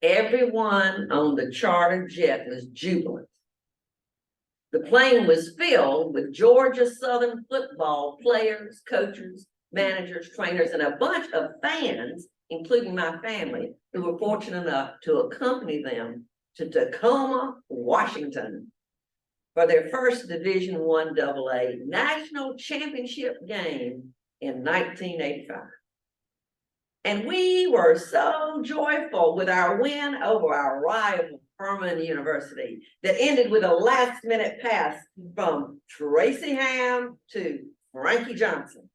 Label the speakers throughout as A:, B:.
A: Everyone on the chartered jet was jubilant. The plane was filled with Georgia Southern football players, coaches, managers, trainers, and a bunch of fans, including my family, who were fortunate enough to accompany them to Tacoma, Washington, for their first Division I AA national championship game in 1985. And we were so joyful with our win over our rival, Furman University, that ended with a last-minute pass from Tracy Ham to Frankie Johnson.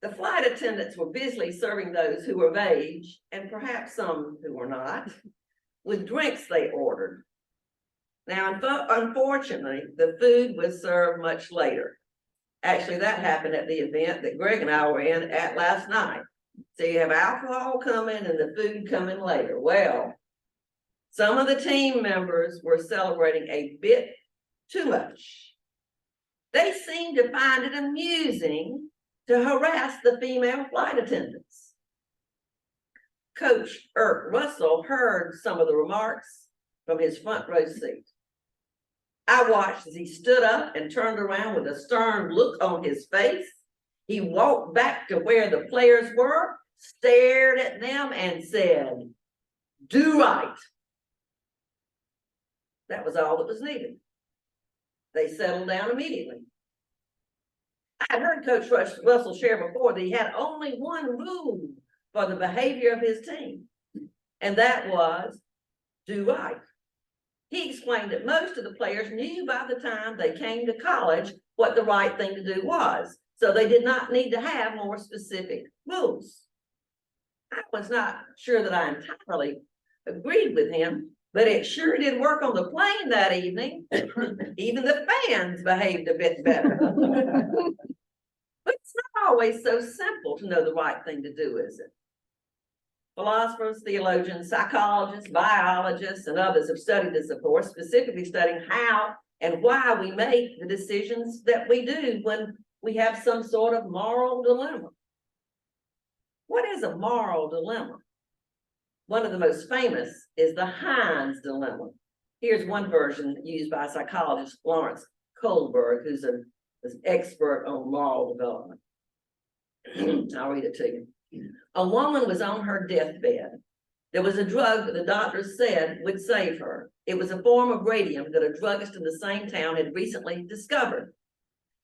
A: The flight attendants were busily serving those who were of age, and perhaps some who were not, with drinks they ordered. Now, unfortunately, the food was served much later. Actually, that happened at the event that Greg and I were in at last night. So you have alcohol coming and the food coming later. Well, some of the team members were celebrating a bit too much. They seemed to find it amusing to harass the female flight attendants. Coach Irk Russell heard some of the remarks from his front row seat. I watched as he stood up and turned around with a stern look on his face. He walked back to where the players were, stared at them, and said, "Do right." That was all that was needed. They settled down immediately. I heard Coach Russell share before that he had only one rule for the behavior of his team, and that was do right. He explained that most of the players knew by the time they came to college what the right thing to do was, so they did not need to have more specific rules. I was not sure that I entirely agreed with him, but it sure did work on the plane that evening. Even the fans behaved a bit better. But it's not always so simple to know the right thing to do, is it? Philosophers, theologians, psychologists, biologists, and others have studied this, of course, specifically studying how and why we make the decisions that we do when we have some sort of moral dilemma. What is a moral dilemma? One of the most famous is the Heinz dilemma. Here's one version used by psychologist Lawrence Kohlberg, who's an expert on moral development. I'll read it to you. A woman was on her deathbed. There was a drug that the doctors said would save her. It was a form of radium that a druggist in the same town had recently discovered.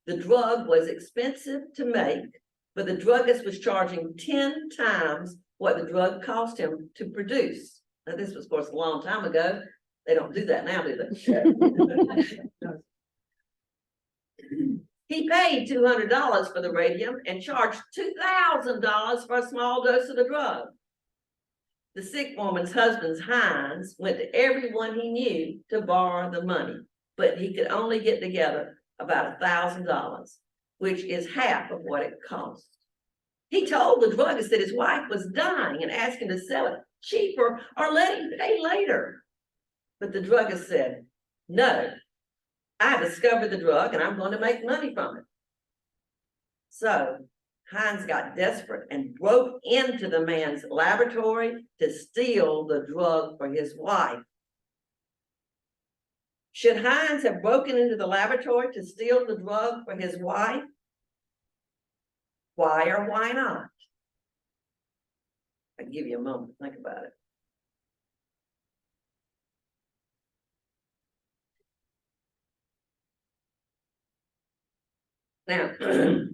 A: The drug was expensive to make, but the druggist was charging 10 times what the drug cost him to produce. Now, this was, of course, a long time ago. They don't do that now, do they? He paid $200 for the radium and charged $2,000 for a small dose of the drug. The sick woman's husband's Heinz went to everyone he knew to borrow the money, but he could only get together about $1,000, which is half of what it cost. He told the druggist that his wife was dying and asked him to sell it cheaper or let him pay later. But the druggist said, "No, I discovered the drug and I'm going to make money from it." So Heinz got desperate and broke into the man's laboratory to steal the drug for his wife. Should Heinz have broken into the laboratory to steal the drug for his wife? Why or why not? I'll give you a moment to think about it. Now,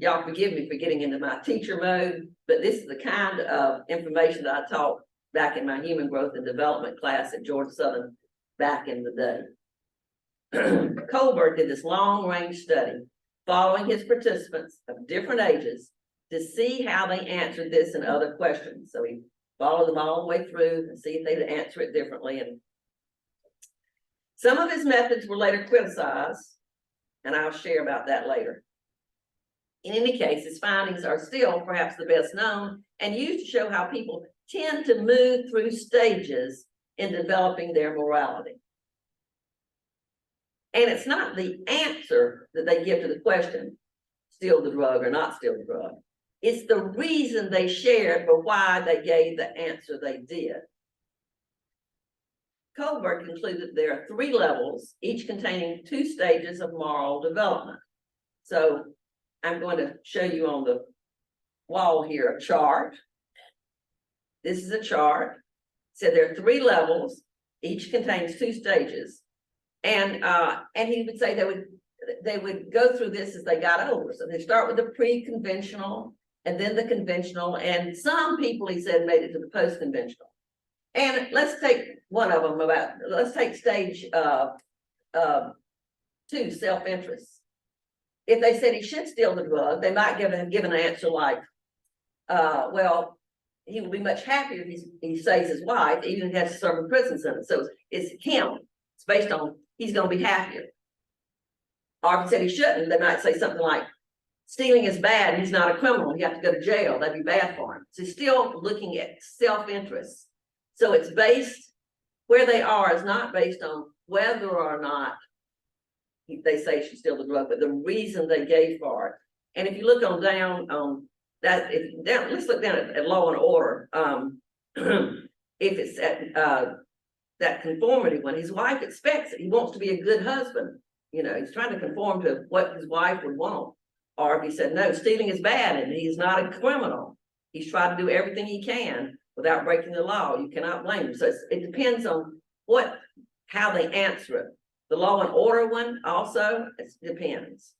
A: y'all forgive me for getting into my teacher mode, but this is the kind of information that I taught back in my human growth and development class at Georgia Southern back in the day. Kohlberg did this long-range study following his participants of different ages to see how they answered this and other questions. So he followed them all the way through and see if they'd answer it differently. And some of his methods were later criticized, and I'll share about that later. In any case, his findings are still perhaps the best known and used to show how people tend to move through stages in developing their morality. And it's not the answer that they give to the question, steal the drug or not steal the drug. It's the reason they shared for why they gave the answer they did. Kohlberg concluded there are 3 levels, each containing 2 stages of moral development. So I'm going to show you on the wall here a chart. This is a chart. So there are 3 levels, each contains 2 stages. And he would say they would go through this as they got older. So they start with the pre-conventional and then the conventional. And some people, he said, made it to the post-conventional. And let's take one of them let's take stage 2, self-interest. If they said he should steal the drug, they might give an answer like, well, he will be much happier if he saves his wife, even if he has to serve a prison sentence. So it's him. It's based on he's going to be happier. Or if he said he shouldn't, they might say something like, stealing is bad and he's not a criminal. You have to go to jail. That'd be bad for him. So he's still looking at self-interest. So it's based, where they are is not based on whether or not they say she should steal the drug, but the reason they gave for it. And if you look on down let's look down at Law and Order. If it's at that conformity one, his wife expects it. He wants to be a good husband. You know, he's trying to conform to what his wife would want. Or if he said, no, stealing is bad and he's not a criminal, he's tried to do everything he can without breaking the law. You cannot blame him. So it depends on how they answer it. The Law and Order one also, it depends.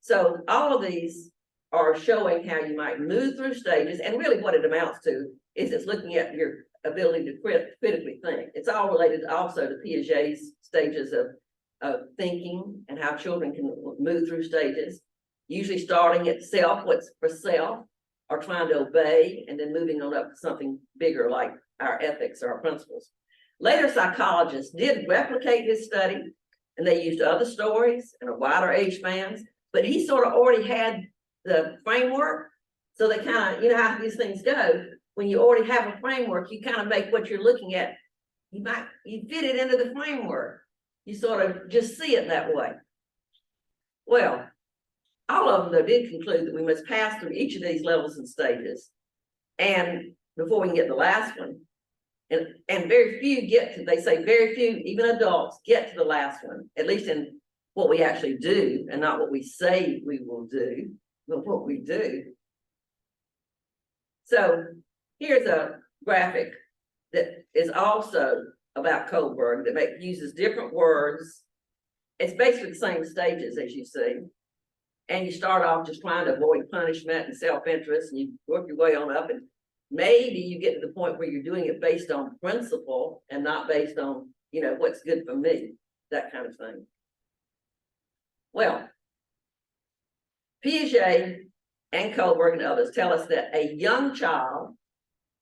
A: So all of these are showing how you might move through stages, and really what it amounts to is it's looking at your ability to critically think. It's all related also to Piaget's stages of thinking and how children can move through stages, usually starting at self, what's for self, or trying to obey, and then moving on up to something bigger like our ethics or our principles. Later psychologists did replicate his study, and they used other stories and a wider age spans, but he sort of already had the framework. So they kind of, you know how these things go. When you already have a framework, you kind of make what you're looking at, you fit it into the framework. You sort of just see it that way. Well, all of them though did conclude that we must pass through each of these levels and stages. And before we can get the last one, and very few get to, they say very few, even adults, get to the last one, at least in what we actually do and not what we say we will do, but what we do. So here's a graphic that is also about Kohlberg that uses different words. It's basically the same stages as you see. And you start off just trying to avoid punishment and self-interest, and you work your way on up, and maybe you get to the point where you're doing it based on principle and not based on, you know, what's good for me, that kind of thing. Well, Piaget and Kohlberg and others tell us that a young child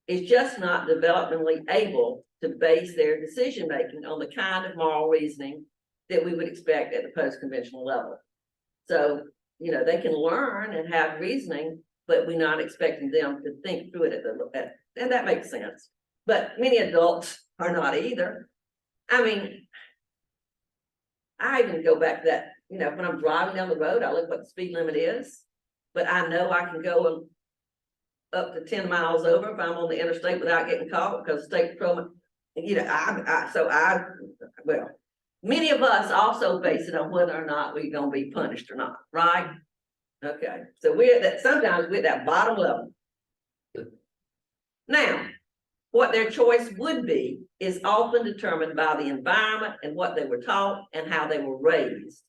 A: is just not developmentally able to base their decision-making on the kind of moral reasoning that we would expect at the post-conventional level. So, you know, they can learn and have reasoning, but we're not expecting them to think through it and that makes sense. But many adults are not either. I mean, I even go back to that, you know, when I'm driving down the road, I look what the speed limit is, but I know I can go up to 10 miles over if I'm on the interstate without getting caught, because state patrolman, you know, well, many of us also base it on whether or not we're going to be punished or not, right? Okay, so sometimes we're at that bottom level. Now, what their choice would be is often determined by the environment and what they were taught and how they were raised,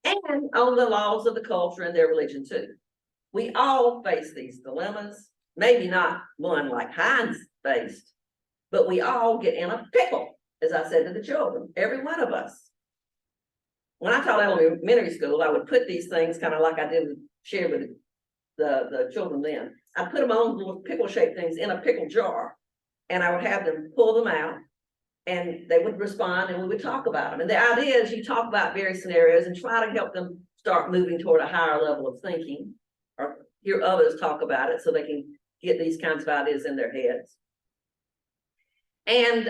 A: and on the laws of the culture and their religion too. We all face these dilemmas, maybe not one like Heinz faced, but we all get in a pickle, as I said to the children, every one of us. When I taught elementary school, I would put these things kind of like I did share with the children then. I put them on little pickle-shaped things in a pickle jar, and I would have them pull them out, and they would respond, and we would talk about them. And the idea is you talk about various scenarios and try to help them start moving toward a higher level of thinking, or hear others talk about it so they can get these kinds of ideas in their heads. And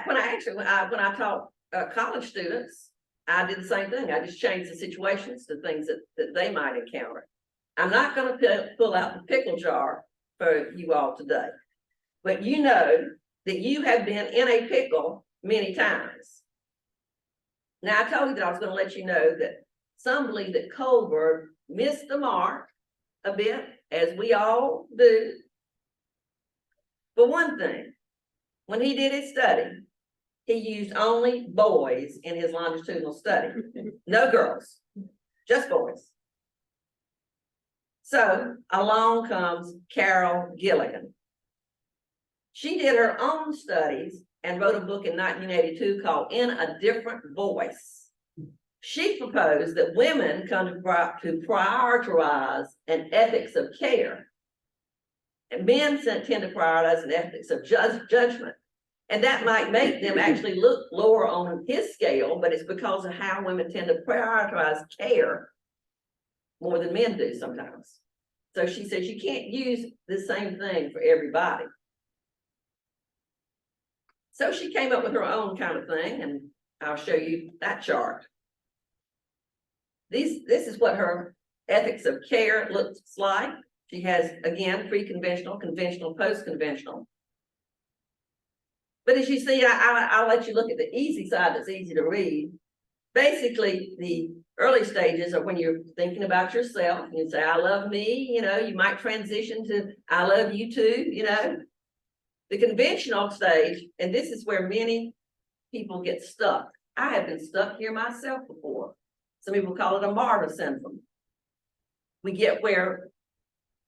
A: when I taught college students, I did the same thing. I just changed the situations to things that they might encounter. I'm not going to pull out the pickle jar for you all today, but you know that you have been in a pickle many times. Now, I told you that I was going to let you know that some believe that Colbert missed the mark a bit, as we all do. For one thing, when he did his study, he used only boys in his longitudinal study, no girls, just boys. So along comes Carol Gilligan. She did her own studies and wrote a book in 1982 called In a Different Voice. She proposed that women come to prioritize an ethics of care, and men tend to prioritize an ethics of judgment. And that might make them actually look lower on his scale, but it's because of how women tend to prioritize care more than men do sometimes. So she says you can't use the same thing for everybody. So she came up with her own kind of thing, and I'll show you that chart. This is what her ethics of care looks like. She has, again, pre-conventional, conventional, post-conventional. But as you see, I'll let you look at the easy side that's easy to read. Basically, the early stages are when you're thinking about yourself. You say, I love me, you know, you might transition to I love you too, you know. The conventional stage, and this is where many people get stuck. I have been stuck here myself before. Some people call it a martyr syndrome. We get where,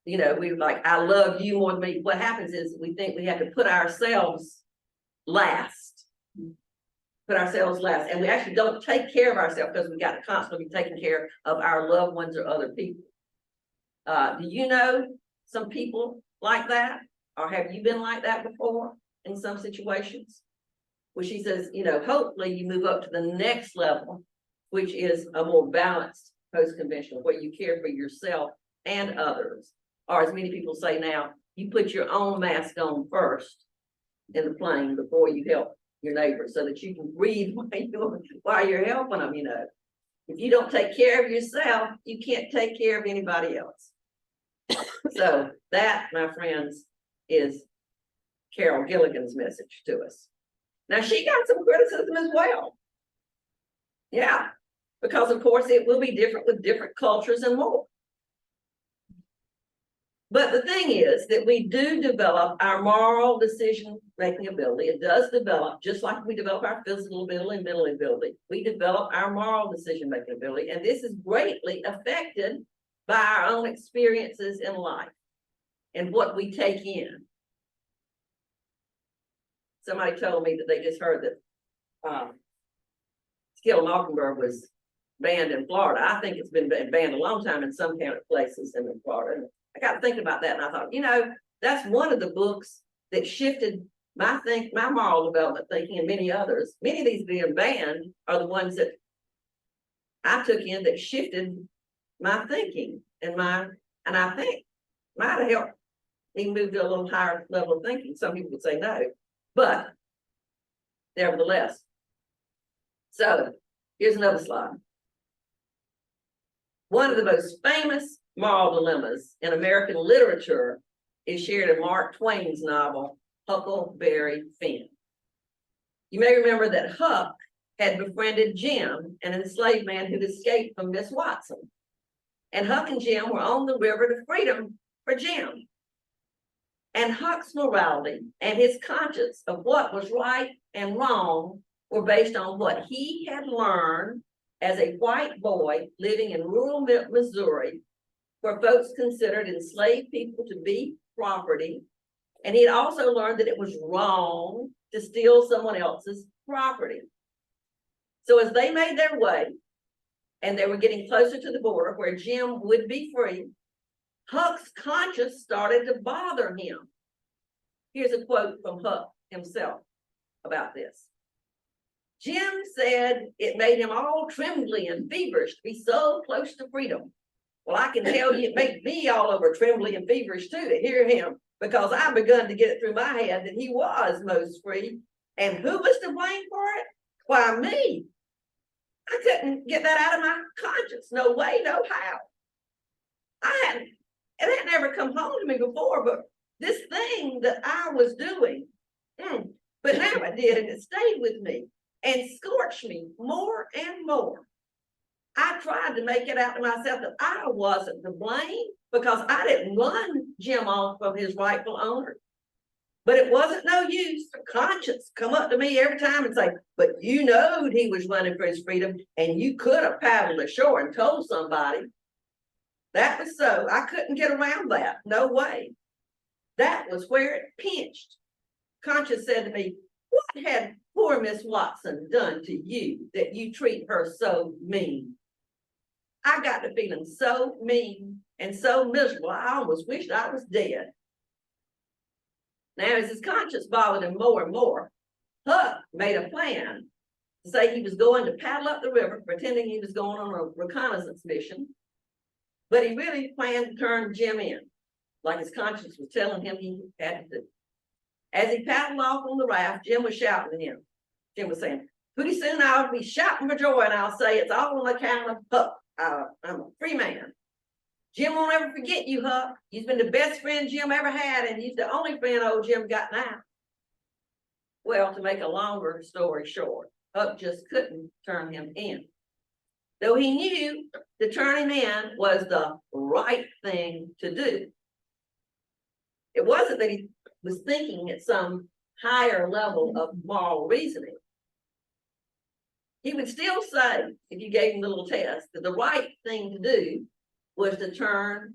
A: you know, we're like, I love you more than me. What happens is we think we have to put ourselves last. Put ourselves last. And we actually don't take care of ourselves because we got to constantly be taking care of our loved ones or other people. Do you know some people like that? Or have you been like that before in some situations? Well, she says, you know, hopefully you move up to the next level, which is a more balanced post-conventional, where you care for yourself and others. Or as many people say now, you put your own mask on first in the plane before you help your neighbor, so that you can breathe while you're helping them, you know. If you don't take care of yourself, you can't take care of anybody else. So that, my friends, is Carol Gilligan's message to us. Now, she got some criticism as well. Yeah, because of course it will be different with different cultures and more. But the thing is that we do develop our moral decision-making ability. It does develop, just like we develop our physical ability and mental ability. We develop our moral decision-making ability, and this is greatly affected by our own experiences in life and what we take in. Somebody told me that they just heard that Kill a Mockingbird was banned in Florida. I think it's been banned a long time in some kind of places in Florida. And I got to thinking about that, and I thought, you know, that's one of the books that shifted my moral development thinking, and many others. Many of these being banned are the ones that I took in that shifted my thinking and I think might have helped me move to a little higher level of thinking. Some people would say no, but nevertheless. So here's another slide. One of the most famous moral dilemmas in American literature is shared in Mark Twain's novel, Huckleberry Finn. You may remember that Huck had befriended Jim, an enslaved man who'd escaped from Miss Watson. And Huck and Jim were on the river to freedom for Jim. And Huck's morality and his conscience of what was right and wrong were based on what he had learned as a white boy living in rural Missouri, where folks considered enslaved people to be property. And he had also learned that it was wrong to steal someone else's property. So as they made their way, and they were getting closer to the border where Jim would be free, Huck's conscience started to bother him. Here's a quote from Huck himself about this. Jim said it made him all trembly and feverish to be so close to freedom. Well, I can tell you it made me all over trembly and feverish too to hear him, because I've begun to get it through my head that he was most free. And who was to blame for it? Why, me. I couldn't get that out of my conscience. No way, no how. It had never come home to me before, but this thing that I was doing But now it did, and it stayed with me and scorched me more and more. I tried to make it out to myself that I wasn't to blame because I didn't run Jim off of his rightful owner. But it wasn't no use. Conscience come up to me every time and say, but you knowed he was running for his freedom and you could have paddled ashore and told somebody. That was so. I couldn't get around that. No way. That was where it pinched. Conscience said to me, what had poor Miss Watson done to you that you treat her so mean? I got to feeling so mean and so miserable, I almost wished I was dead. Now, as his conscience bothered him more and more, Huck made a plan to say he was going to paddle up the river, pretending he was going on a reconnaissance mission. But he really planned to turn Jim in, like his conscience was telling him he had to do. As he paddled off on the raft, Jim was shouting at him. Jim was saying, pretty soon I'll be shouting for joy and I'll say it's all on account of Huck. I'm a free man. Jim won't ever forget you, Huck. You've been the best friend Jim ever had, and he's the only friend old Jim got now. Well, to make a longer story short, Huck just couldn't turn him in. Though he knew to turn him in was the right thing to do. It wasn't that he was thinking at some higher level of moral reasoning. He would still say, if you gave him the little test, that the right thing to do was to turn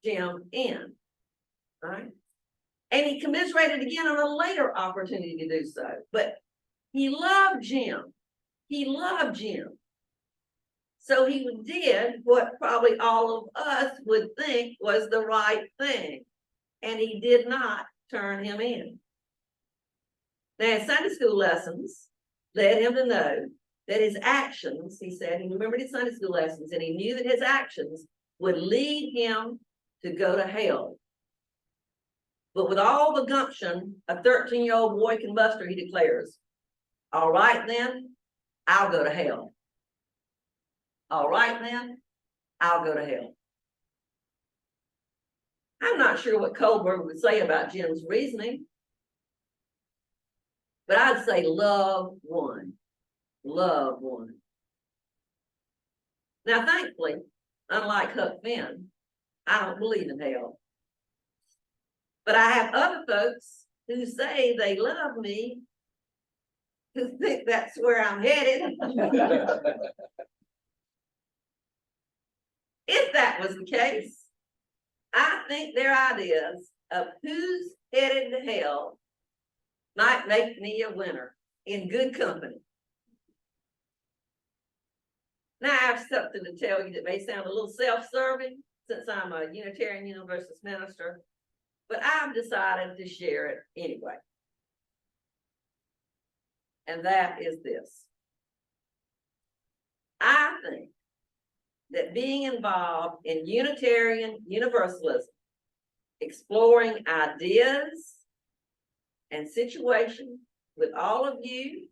A: Jim in, right? And he commiserated again on a later opportunity to do so. But he loved Jim. He loved Jim. So he did what probably all of us would think was the right thing. And he did not turn him in. Now, his Sunday school lessons led him to know that his actions, he said, he remembered his Sunday school lessons, and he knew that his actions would lead him to go to hell. But with all the gumption a 13-year-old boy can muster, he declares, all right then, I'll go to hell. All right then, I'll go to hell. I'm not sure what Kohlberg would say about Jim's reasoning, but I'd say love won. Love won. Now, thankfully, unlike Huck Finn, I don't believe in hell. But I have other folks who say they love me, who think that's where I'm headed. If that was the case, I think their ideas of who's headed to hell might make me a winner in good company. Now I have something to tell you that may sound a little self-serving since I'm a Unitarian Universalist minister, but I've decided to share it anyway. And that is this. I think that being involved in Unitarian Universalism, exploring ideas and situations with all of you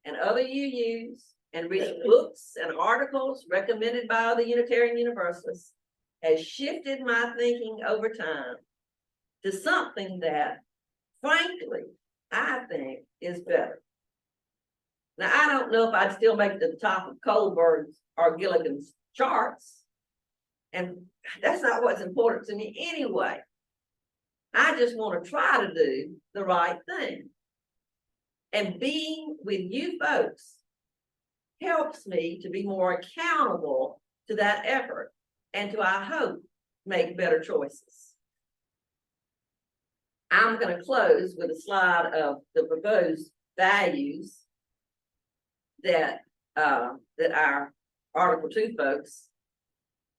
A: and other UUs, and reading books and articles recommended by the Unitarian Universalists has shifted my thinking over time to something that, frankly, I think is better. Now, I don't know if I'd still make it to the top of Kohlberg's or Gilligan's charts, and that's not what's important to me anyway. I just want to try to do the right thing. And being with you folks helps me to be more accountable to that effort and to, I hope, make better choices. I'm going to close with a slide of the proposed values that that our Article 2 folks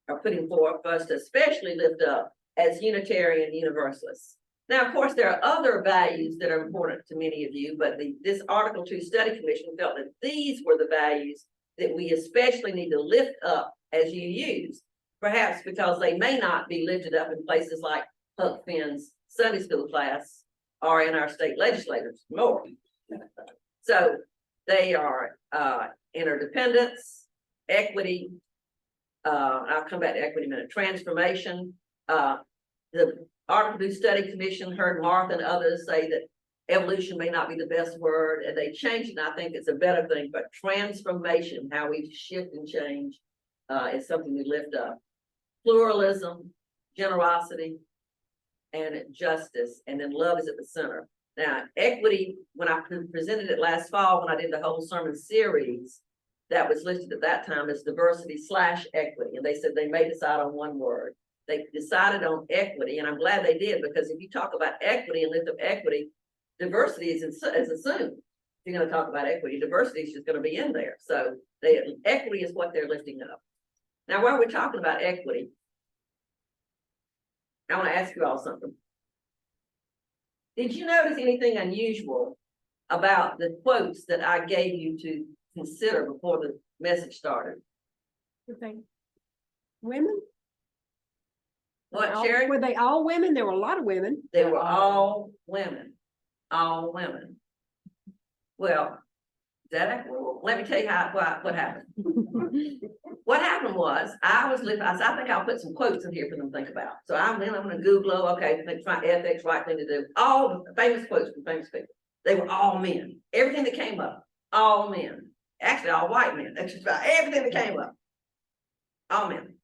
A: are putting forth for us to especially lift up as Unitarian Universalists. Now, of course, there are other values that are important to many of you, but this Article 2 Study Commission felt that these were the values that we especially need to lift up as UUs, perhaps because they may not be lifted up in places like Huck Finn's Sunday school class or in our state legislators more. So they are interdependence, equity, I'll come back to equity in a minute, transformation. The Article 2 Study Commission heard Martha and others say that evolution may not be the best word, and they changed it, and I think it's a better thing, but transformation, how we shift and change, is something we lift up. Pluralism, generosity, and justice, and then love is at the center. Now, equity, when I presented it last fall, when I did the whole sermon series, that was listed at that time as diversity/equity, and they said they may decide on one word. They decided on equity, and I'm glad they did, because if you talk about equity and lift up equity, diversity is assumed. If you're going to talk about equity, diversity is just going to be in there. So equity is what they're lifting up. Now, while we're talking about equity, I want to ask you all something. Did you notice anything unusual about the quotes that I gave you to consider before the message started?
B: You think women?
A: What, Sherry?
B: Were they all women? There were a lot of women.
A: They were all women. All women. Well, let me tell you what happened. What happened was I said, I think I'll put some quotes in here for them to think about. So I'm going to Google, okay, ethics, right thing to do. All the famous quotes from famous people. They were all men. Everything that came up, all men. Actually, all white men. That's just about everything that came up. All men.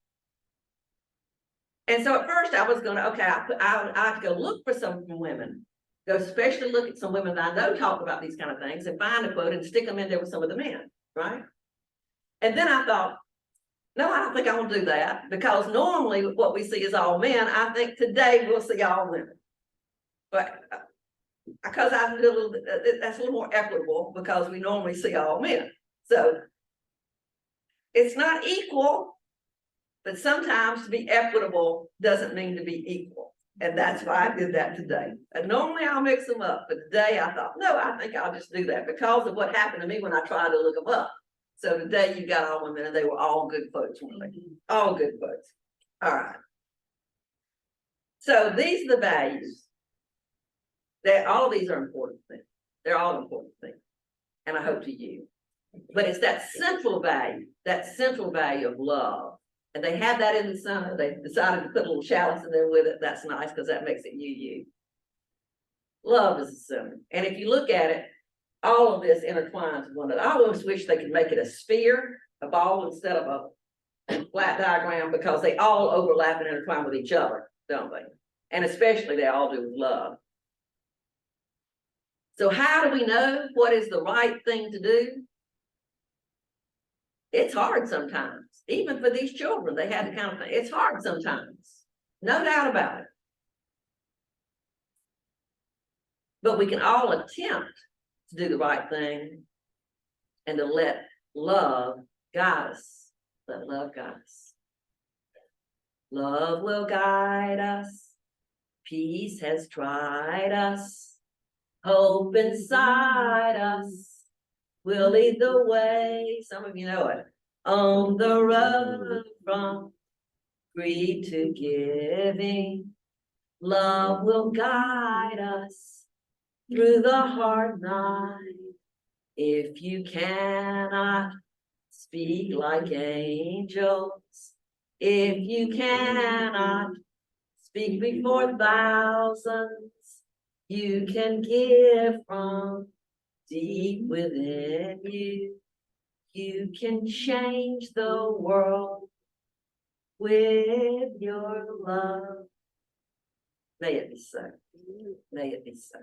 A: And so at first I was going to, okay, I have to go look for some women. Go especially look at some women that I know talk about these kind of things and find a quote and stick them in there with some of the men, right? And then I thought, no, I don't think I want to do that, because normally what we see is all men. I think today we'll see all women. But because I do a little, that's a little more equitable, because we normally see all men. So it's not equal, but sometimes to be equitable doesn't mean to be equal. And that's why I did that today. And normally I'll mix them up, but today I thought, no, I think I'll just do that because of what happened to me when I tried to look them up. So today you got all women, and they were all good folks, weren't they? All good folks. All right. So these are the values. All of these are important things. They're all important things. And I hope to you. But it's that central value of love. And they had that in the center. They decided to put a little chalice in there with it. That's nice, because that makes it you. Love is the center. And if you look at it, all of this intertwines with one another. I always wish they could make it a sphere, a ball, instead of a flat diagram, because they all overlap and intertwine with each other, don't they? And especially they all do with love. So how do we know what is the right thing to do? It's hard sometimes. Even for these children, they had to kind of think. It's hard sometimes. No doubt about it. But we can all attempt to do the right thing and to let love guide us. Let love guide us. Love will guide us. Peace has tried us. Hope inside us will lead the way. Some of you know it. On the road from greed to giving, love will guide us through the hard night. If you cannot speak like angels, if you cannot speak before thousands, you can give from deep within you. You can change the world with your love. May it be so. May it be so.